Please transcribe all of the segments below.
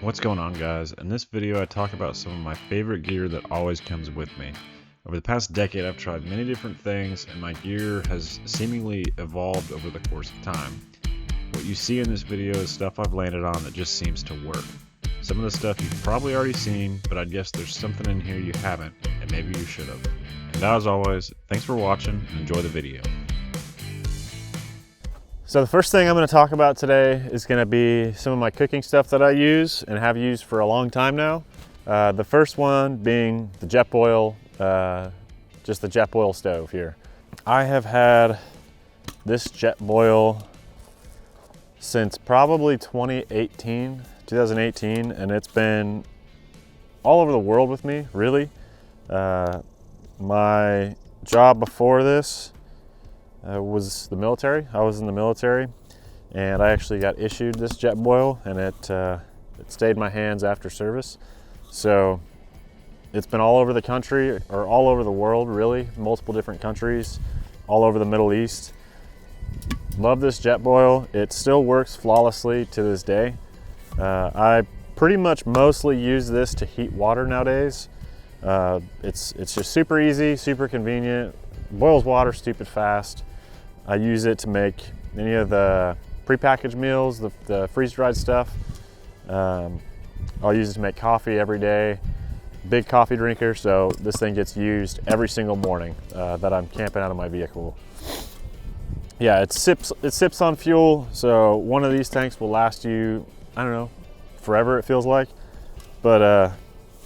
What's going on, guys? In this video I talk about some of my favorite gear that always comes with me. Over the past decade I've tried many different things and my gear has seemingly evolved over the course of time. What you see in this video is stuff I've landed on that just seems to work. Some of the stuff you've probably already seen, but I guess there's something in here you haven't, and maybe you should have. And as always, thanks for watching and enjoy the video. So the first thing I'm going to talk about today is going to be some of my cooking stuff that I use and have used for a long time now. The first one being the Jetboil, just the Jetboil stove here. I have had this Jetboil since probably 2018, and it's been all over the world with me, really. My job before this was the military. I was in the military and I actually got issued this Jetboil, and it stayed in my hands after service. So it's been all over the country, or all over the world really, multiple different countries, all over the Middle East. Love this Jetboil. It still works flawlessly to this day. I pretty much mostly use this to heat water nowadays. It's just super easy, super convenient, boils water stupid fast. I use it to make any of the prepackaged meals, the freeze-dried stuff. I'll use it to make coffee every day. Big coffee drinker, so this thing gets used every single morning that I'm camping out of my vehicle. Yeah, it sips on fuel, so one of these tanks will last you, I don't know, forever it feels like. But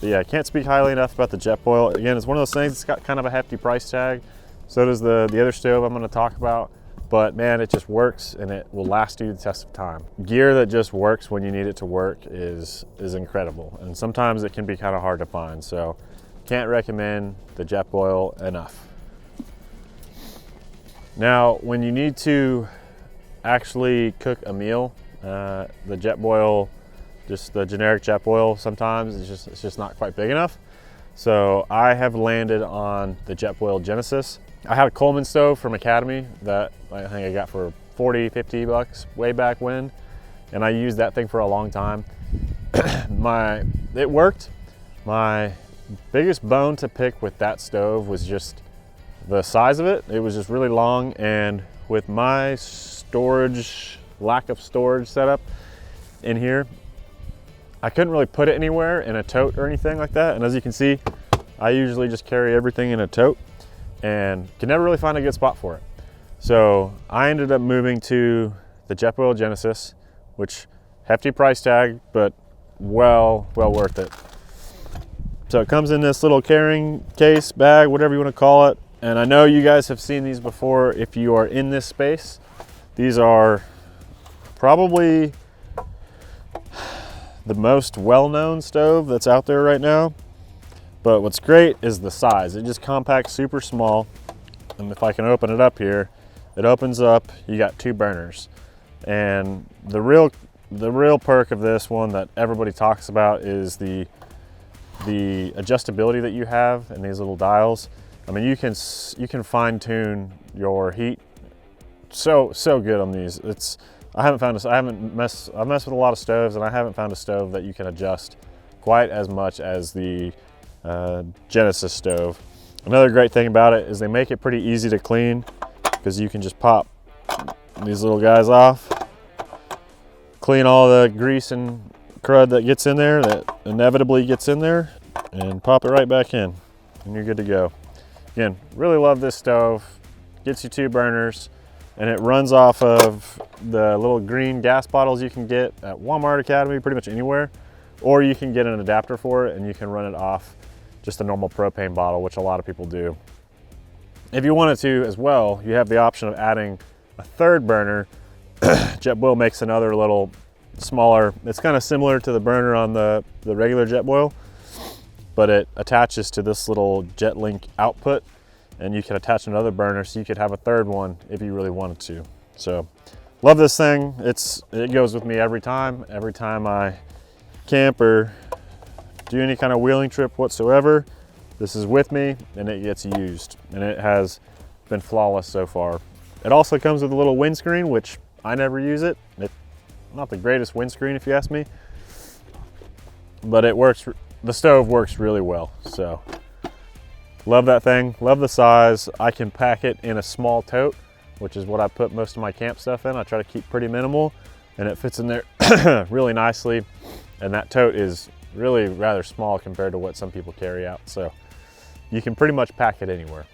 yeah, I can't speak highly enough about the Jetboil. Again, it's one of those things, it's got kind of a hefty price tag. So does the other stove I'm going to talk about, but man, it just works and it will last you the test of time. Gear that just works when you need it to work is incredible, and sometimes it can be kind of hard to find, so can't recommend the Jetboil enough. Now, when you need to actually cook a meal, the Jetboil, just the generic Jetboil, sometimes it's just not quite big enough. So I have landed on the Jetboil Genesis. I had a Coleman stove from Academy that I think I got for 40, 50 bucks way back when, and I used that thing for a long time. It worked. My biggest bone to pick with that stove was just the size of it. It was just really long, and with my lack of storage setup in here, I couldn't really put it anywhere in a tote or anything like that. And as you can see, I usually just carry everything in a tote and can never really find a good spot for it. So I ended up moving to the Jetboil Genesis, which hefty price tag, but well worth it. So it comes in this little carrying case, bag, whatever you want to call it. And I know you guys have seen these before if you are in this space. These are probably the most well-known stove that's out there right now. But what's great is the size. It just compacts super small. And if I can open it up here, it opens up, you got 2 burners. And the real perk of this one that everybody talks about is the adjustability that you have in these little dials. I mean, you can fine tune your heat so good on these. I've messed with a lot of stoves, and I haven't found a stove that you can adjust quite as much as the Genesis stove. Another great thing about it is they make it pretty easy to clean, because you can just pop these little guys off, clean all the grease and crud that gets in there, that inevitably gets in there, and pop it right back in, and you're good to go. Again, really love this stove. Gets you 2 burners, and it runs off of the little green gas bottles you can get at Walmart, Academy, pretty much anywhere. Or you can get an adapter for it and you can run it off just a normal propane bottle, which a lot of people do. If you wanted to as well, you have the option of adding a 3rd burner. Jetboil makes another little smaller, it's kind of similar to the burner on the regular Jetboil, but it attaches to this little JetLink output, and you can attach another burner, so you could have a 3rd one if you really wanted to. So love this thing. It goes with me every time I camp or do any kind of wheeling trip whatsoever. This is with me and it gets used, and it has been flawless so far. It also comes with a little windscreen, which I never use it. It's not the greatest windscreen if you ask me, but it works. The stove works really well. So love that thing, love the size. I can pack it in a small tote, which is what I put most of my camp stuff in. I try to keep pretty minimal, and it fits in there really nicely. And that tote is really rather small compared to what some people carry out. So you can pretty much pack it anywhere.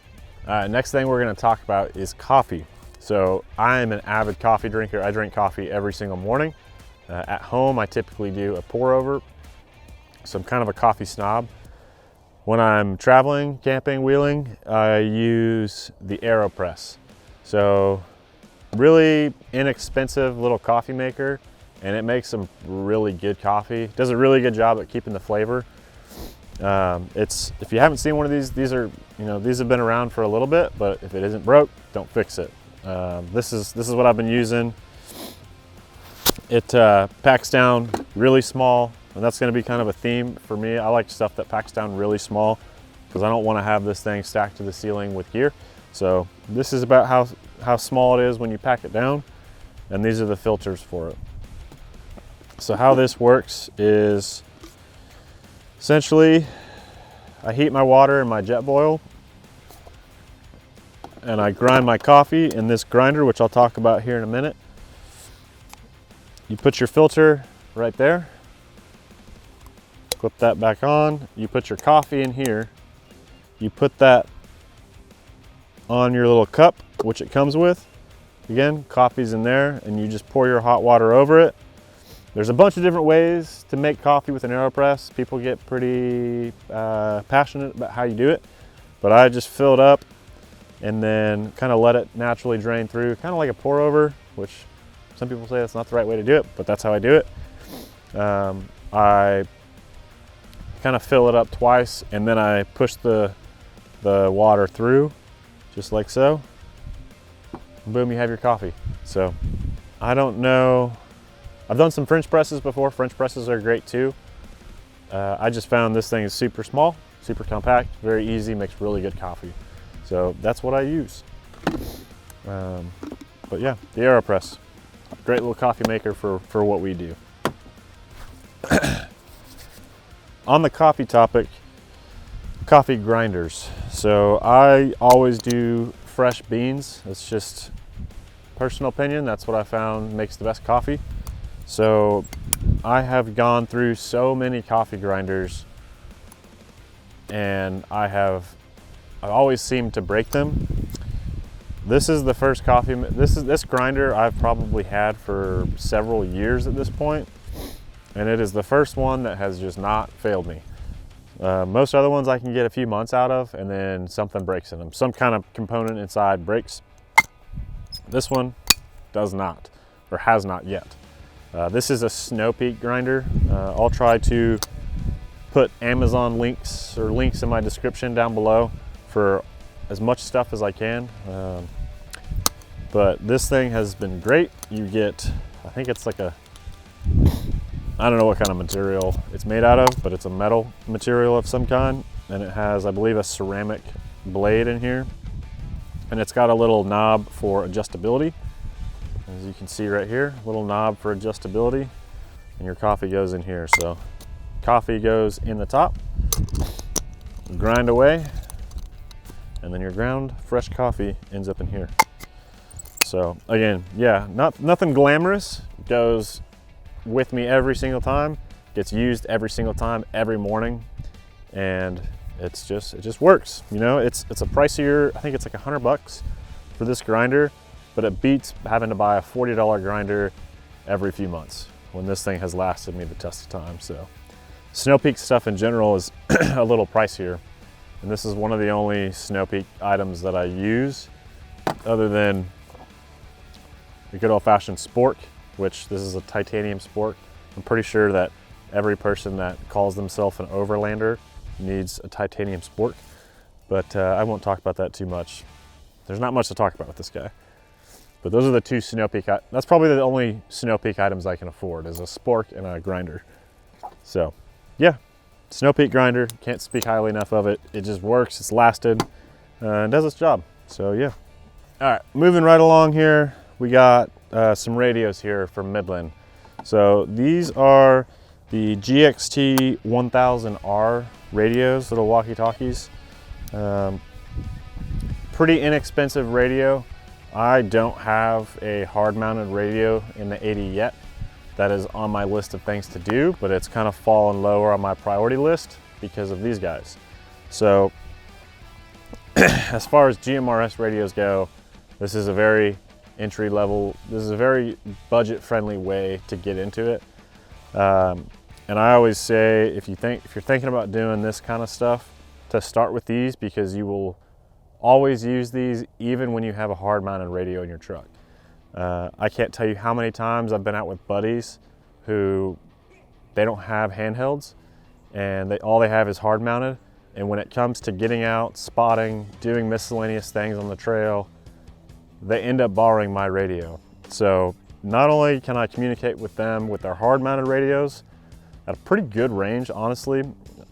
Next thing we're gonna talk about is coffee. So I am an avid coffee drinker. I drink coffee every single morning. At home, I typically do a pour over. So I'm kind of a coffee snob. When I'm traveling, camping, wheeling, I use the Aeropress. So really inexpensive little coffee maker, and it makes some really good coffee. It does a really good job at keeping the flavor. If you haven't seen one of these are, these have been around for a little bit, but if it isn't broke, don't fix it. This is what I've been using. It packs down really small, and that's going to be kind of a theme for me. I like stuff that packs down really small because I don't want to have this thing stacked to the ceiling with gear. So this is about how small it is when you pack it down, and these are the filters for it. So how this works is essentially I heat my water in my Jetboil, and I grind my coffee in this grinder, which I'll talk about here in a minute. You put your filter right there, clip that back on, you put your coffee in here, you put that on your little cup, which it comes with. Again, coffee's in there, and you just pour your hot water over it. There's a bunch of different ways to make coffee with an Aeropress. People get pretty passionate about how you do it, but I just fill it up and then kind of let it naturally drain through, kind of like a pour over, which some people say that's not the right way to do it, but that's how I do it. I kind of fill it up twice, and then I push the water through, just like so. Boom, you have your coffee. So I don't know. I've done some French presses before. French presses are great too. I just found this thing is super small, super compact, very easy, makes really good coffee. So that's what I use. But yeah, the Aeropress, great little coffee maker for what we do. On the coffee topic, coffee grinders. So I always do fresh beans. It's just personal opinion. That's what I found makes the best coffee. So I have gone through so many coffee grinders, and I always seemed to break them. This is the first this grinder I've probably had for several years at this point, and it is the first one that has just not failed me. Most other ones I can get a few months out of, and then something breaks in them. Some kind of component inside breaks. This one does not, or has not yet. This is a Snow Peak grinder. I'll try to put Amazon links in my description down below for as much stuff as I can. But this thing has been great. You get, I think it's like I don't know what kind of material it's made out of, but it's a metal material of some kind. And it has, I believe, a ceramic blade in here. And it's got a little knob for adjustability. As you can see right here, a little knob for adjustability. And your coffee goes in here. So coffee goes in the top, grind away, and then your ground fresh coffee ends up in here. So again, yeah, nothing glamorous. Goes with me every single time, gets used every single time, every morning, and it just works. It's a pricier, I think it's like $100 for this grinder, but it beats having to buy a $40 grinder every few months when this thing has lasted me the test of time. So Snow Peak stuff in general is a little pricier, and this is one of the only Snow Peak items that I use other than the good old-fashioned spork, which this is a titanium spork. I'm pretty sure that every person that calls themselves an Overlander needs a titanium spork, but I won't talk about that too much. There's not much to talk about with this guy. But those are the two Snow Peak, that's probably the only Snow Peak items I can afford, is a spork and a grinder. So yeah, Snow Peak grinder, can't speak highly enough of it. It just works, it's lasted, and does its job. So yeah. All right, moving right along here, we got some radios here from Midland. So these are the GXT 1000R radios, little walkie-talkies. Pretty inexpensive radio. I don't have a hard-mounted radio in the 80 yet. That is on my list of things to do, but it's kind of fallen lower on my priority list because of these guys. So as far as GMRS radios go, this is a very entry level, this is a very budget friendly way to get into it. And I always say, if you're thinking about doing this kind of stuff, to start with these, because you will always use these even when you have a hard mounted radio in your truck. I can't tell you how many times I've been out with buddies who they don't have handhelds and all they have is hard mounted. And when it comes to getting out, spotting, doing miscellaneous things on the trail, they end up borrowing my radio. So not only can I communicate with them with their hard mounted radios at a pretty good range, honestly.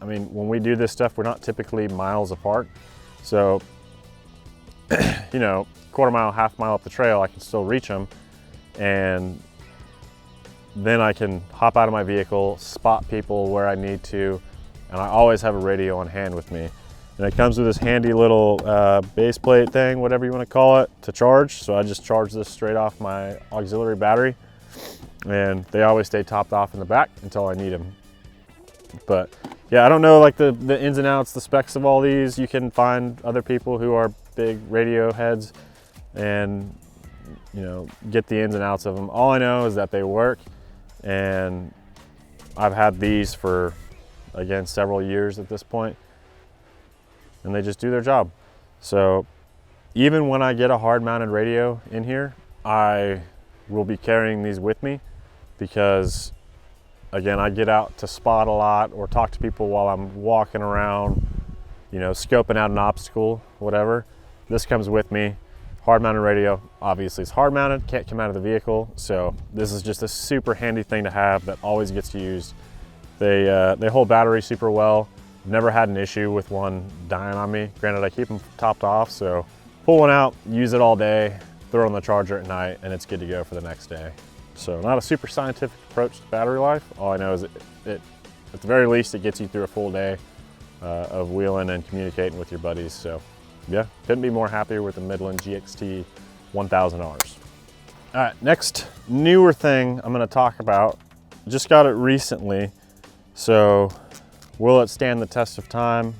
I mean, when we do this stuff, we're not typically miles apart. So, you know, quarter mile, half mile up the trail, I can still reach them. And then I can hop out of my vehicle, spot people where I need to, and I always have a radio on hand with me. And it comes with this handy little base plate thing, whatever you want to call it, to charge. So I just charge this straight off my auxiliary battery, and they always stay topped off in the back until I need them. But yeah, I don't know like the ins and outs, the specs of all these. You can find other people who are big radio heads and, you know, get the ins and outs of them. All I know is that they work, and I've had these for, again, several years at this point, and they just do their job. So even when I get a hard mounted radio in here, I will be carrying these with me because, again, I get out to spot a lot or talk to people while I'm walking around, you know, scoping out an obstacle, whatever. This comes with me. Hard mounted radio, obviously it's hard mounted, can't come out of the vehicle. So this is just a super handy thing to have that always gets used. They hold battery super well. Never had an issue with one dying on me. Granted, I keep them topped off, so pull one out, use it all day, throw it on the charger at night, and it's good to go for the next day. So not a super scientific approach to battery life. All I know is it at the very least, it gets you through a full day of wheeling and communicating with your buddies. So yeah, couldn't be more happier with the Midland GXT 1000Rs. All right, next newer thing I'm gonna talk about, just got it recently. So will it stand the test of time?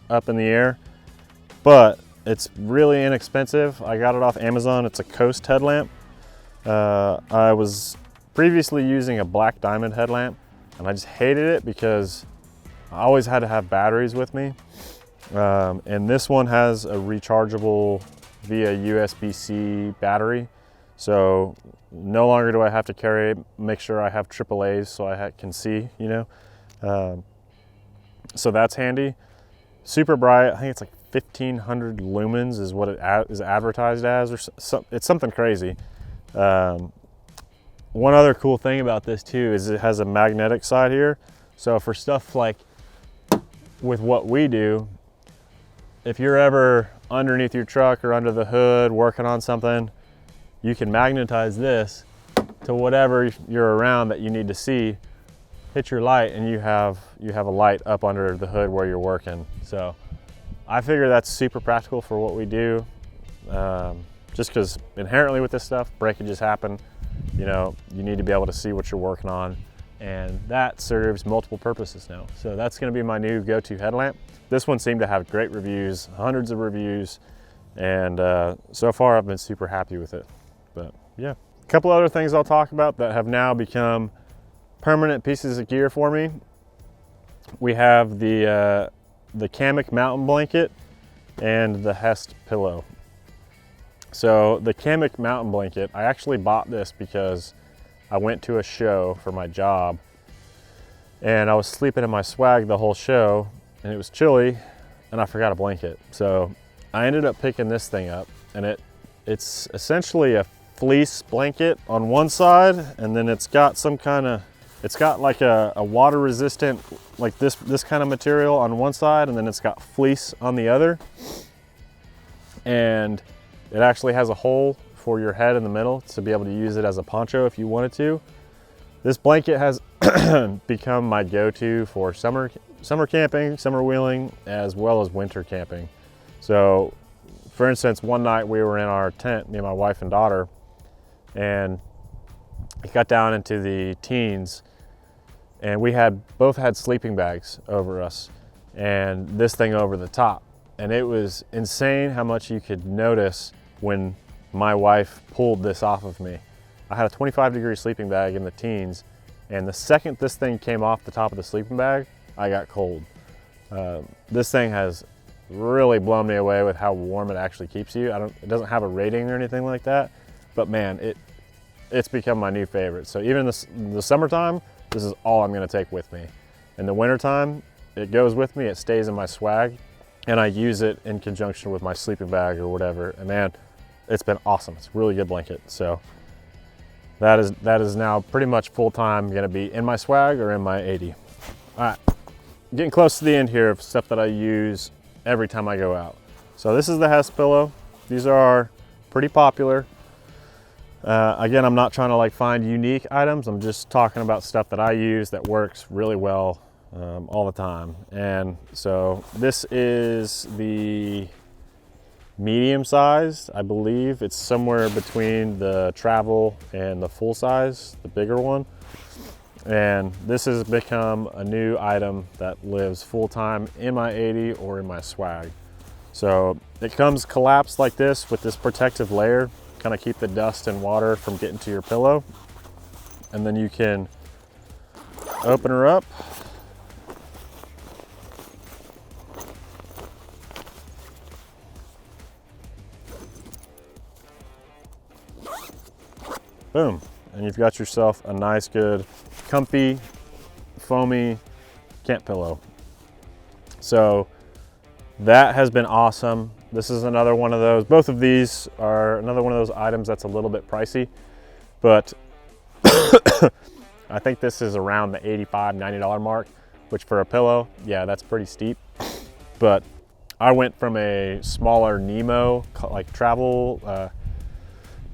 Up in the air, but it's really inexpensive. I got it off Amazon. It's a Coast headlamp. I was previously using a black diamond headlamp, and I just hated it because I always had to have batteries with me. And this one has a rechargeable via USB-C battery. So no longer do I have to carry it, make sure I have AAAs so I can see, you know. So that's handy. Super bright, I think it's like 1500 lumens is what it is advertised as, or it's something crazy. One other cool thing about this too is it has a magnetic side here. So for stuff like with what we do, if you're ever underneath your truck or under the hood working on something, you can magnetize this to whatever you're around that you need to see, hit your light, and you have a light up under the hood where you're working. So I figure that's super practical for what we do, just because inherently with this stuff, breakages happen. You know, you need to be able to see what you're working on, and that serves multiple purposes now. So that's going to be my new go-to headlamp. This one seemed to have great reviews, hundreds of reviews, and so far I've been super happy with it. But yeah, a couple other things I'll talk about that have now become permanent pieces of gear for me. We have the Kammok mountain blanket and the Hest Pillow. So the Kammok mountain blanket, I actually bought this because I went to a show for my job, and I was sleeping in my swag the whole show, and it was chilly, and I forgot a blanket. So I ended up picking this thing up, and it's essentially a fleece blanket on one side, and then it's got some kind of, it's got like a water resistant, like this kind of material on one side, and then it's got fleece on the other. And it actually has a hole for your head in the middle to be able to use it as a poncho if you wanted to. This blanket has become my go-to for summer camping, summer wheeling, as well as winter camping. So for instance, one night we were in our tent, me and my wife and daughter, and it got down into the teens, and we both had sleeping bags over us and this thing over the top. And it was insane how much you could notice when my wife pulled this off of me. I had a 25-degree sleeping bag in the teens, and the second this thing came off the top of the sleeping bag, I got cold. This thing has really blown me away with how warm it actually keeps you. It doesn't have a rating or anything like that, but man, it's become my new favorite. So even the summertime, this is all I'm gonna take with me. In the wintertime, it goes with me, it stays in my swag, and I use it in conjunction with my sleeping bag or whatever. And man, it's been awesome. It's a really good blanket. So that is now pretty much full-time gonna be in my swag or in my 80. All right, getting close to the end here of stuff that I use every time I go out. So this is the Hest Pillow. These are pretty popular. Again, I'm not trying to like find unique items. I'm just talking about stuff that I use that works really well all the time. And so this is the medium sized, I believe. It's somewhere between the travel and the full size, the bigger one. And this has become a new item that lives full time in my 80 or in my swag. So it comes collapsed like this with this protective layer, kind of keep the dust and water from getting to your pillow. And then you can open her up. Boom, and you've got yourself a nice, good, comfy, foamy camp pillow. So that has been awesome. This is another one of those, both of these are another one of those items that's a little bit pricey, but I think this is around the $85, $90 mark, which for a pillow, yeah, that's pretty steep. But I went from a smaller Nemo, like travel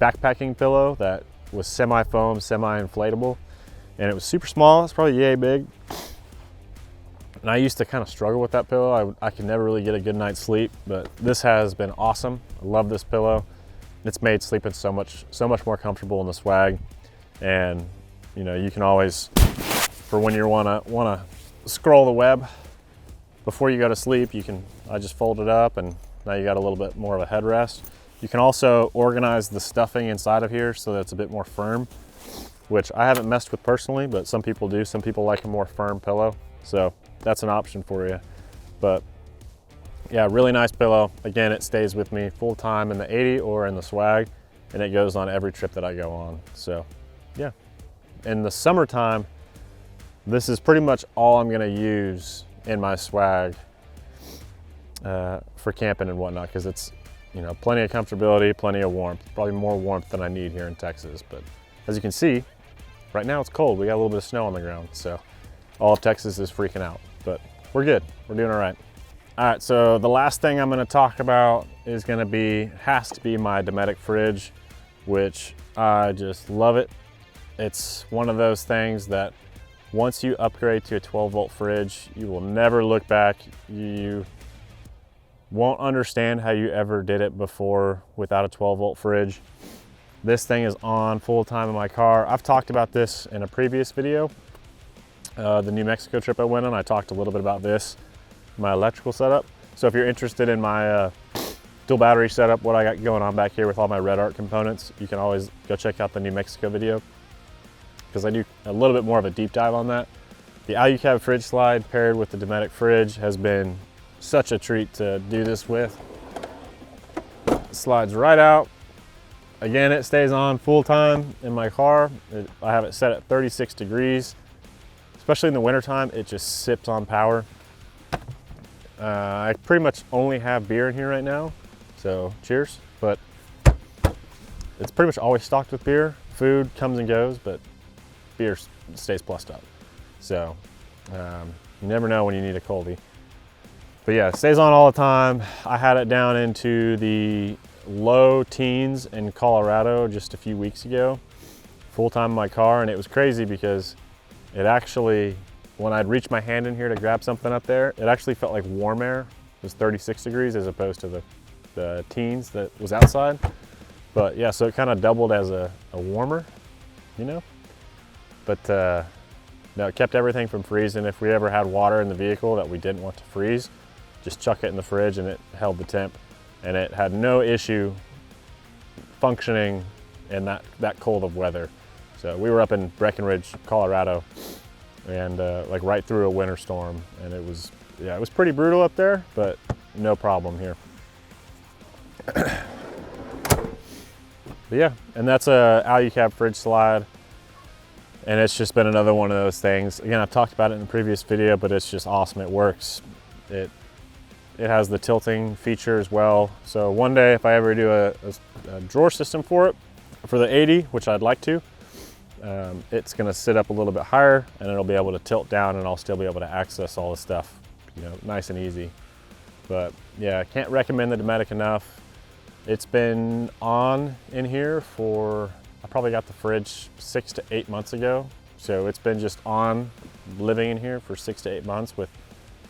backpacking pillow that was semi-foam, semi-inflatable, and it was super small. It's probably yay big. And I used to kind of struggle with that pillow. I could never really get a good night's sleep, but this has been awesome. I love this pillow. It's made sleeping so much more comfortable in the swag. And you know, you can always, for when you wanna scroll the web before you go to sleep, I just fold it up, and now you got a little bit more of a headrest. You can also organize the stuffing inside of here so that it's a bit more firm, which I haven't messed with personally, but some people do. Some people like a more firm pillow, so that's an option for you. But yeah, really nice pillow. Again, it stays with me full time in the 80 or in the swag, and it goes on every trip that I go on. So yeah, in the summertime, this is pretty much all I'm gonna use in my swag for camping and whatnot, because it's, you know, plenty of comfortability, plenty of warmth, probably more warmth than I need here in Texas. But as you can see, right now it's cold. We got a little bit of snow on the ground, so all of Texas is freaking out, but we're good. We're doing all right. All right, so the last thing I'm gonna talk about has to be my Dometic fridge, which I just love it. It's one of those things that once you upgrade to a 12-volt fridge, you will never look back. You won't understand how you ever did it before without a 12-volt fridge. This thing is on full time in my car. I've talked about this in a previous video. The New Mexico trip I went on, I talked a little bit about this, my electrical setup. So if you're interested in my dual battery setup, what I got going on back here with all my Red Arc components, you can always go check out the New Mexico video, because I do a little bit more of a deep dive on that. The Alucab fridge slide paired with the Dometic fridge has been such a treat to do this with. It slides right out. Again, it stays on full time in my car. I have it set at 36 degrees. Especially in the wintertime, it just sips on power. I pretty much only have beer in here right now, so cheers. But it's pretty much always stocked with beer. Food comes and goes, but beer stays plussed up. So you never know when you need a coldie. But yeah, it stays on all the time. I had it down into the low teens in Colorado just a few weeks ago, full time in my car, and it was crazy because it actually, when I'd reach my hand in here to grab something up there, it actually felt like warm air. It was 36 degrees as opposed to the teens that was outside. But yeah, so it kind of doubled as a warmer, you know? But no, it kept everything from freezing. If we ever had water in the vehicle that we didn't want to freeze, just chuck it in the fridge and it held the temp. And it had no issue functioning in that cold of weather. So we were up in Breckenridge, Colorado, and like right through a winter storm. And it was pretty brutal up there, but no problem here. But yeah, and that's a AluCab fridge slide. And it's just been another one of those things. Again, I've talked about it in the previous video, but it's just awesome. It works. It has the tilting feature as well. So one day, if I ever do a drawer system for it, for the 80, which I'd like to, it's gonna sit up a little bit higher and it'll be able to tilt down and I'll still be able to access all the stuff, you know, nice and easy. But yeah, I can't recommend the Dometic enough. It's been on in here for, I probably got the fridge 6 to 8 months ago. So it's been just on living in here for 6 to 8 months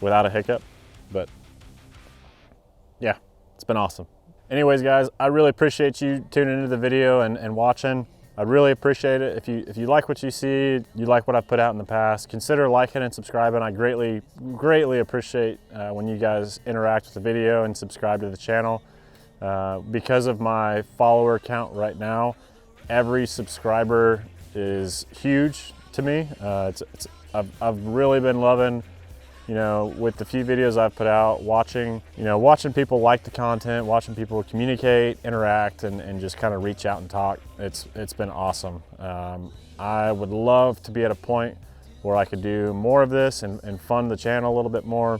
without a hiccup. But yeah, it's been awesome. Anyways, guys, I really appreciate you tuning into the video and watching. I really appreciate it. If you like what you see, you like what I've put out in the past, consider liking and subscribing. I greatly appreciate when you guys interact with the video and subscribe to the channel. Because of my follower count right now, every subscriber is huge to me. I've really been loving, you know, with the few videos I've put out, watching people like the content, watching people communicate, interact, and just kind of reach out and talk. It's been awesome. I would love to be at a point where I could do more of this and fund the channel a little bit more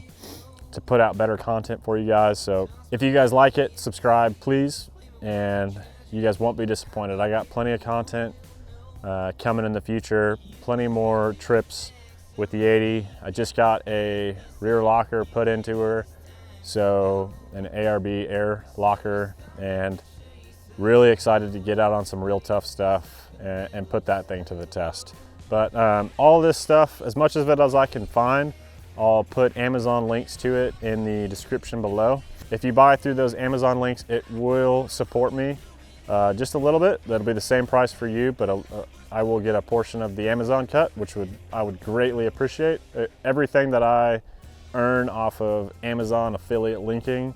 to put out better content for you guys. So if you guys like it, subscribe, please, and you guys won't be disappointed. I got plenty of content coming in the future, plenty more trips with the 80. I just got a rear locker put into her, so an ARB air locker, and really excited to get out on some real tough stuff and put that thing to the test. But all this stuff, as much of it as I can find, I'll put Amazon links to it in the description below. If you buy through those Amazon links, it will support me just a little bit. That'll be the same price for you, but I will get a portion of the Amazon cut, which I would greatly appreciate. Everything that I earn off of Amazon affiliate linking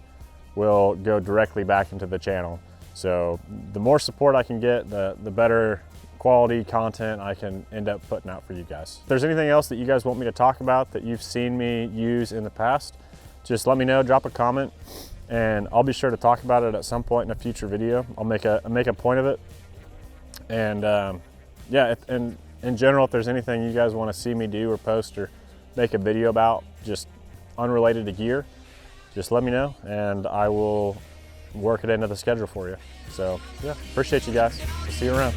will go directly back into the channel. So the more support I can get, the better quality content I can end up putting out for you guys. If there's anything else that you guys want me to talk about that you've seen me use in the past, just let me know, drop a comment, and I'll be sure to talk about it at some point in a future video. I'll make a point of it. And yeah, and in general, if there's anything you guys want to see me do or post or make a video about, just unrelated to gear, just let me know and I will work it into the schedule for you. So yeah, appreciate you guys. I'll see you around.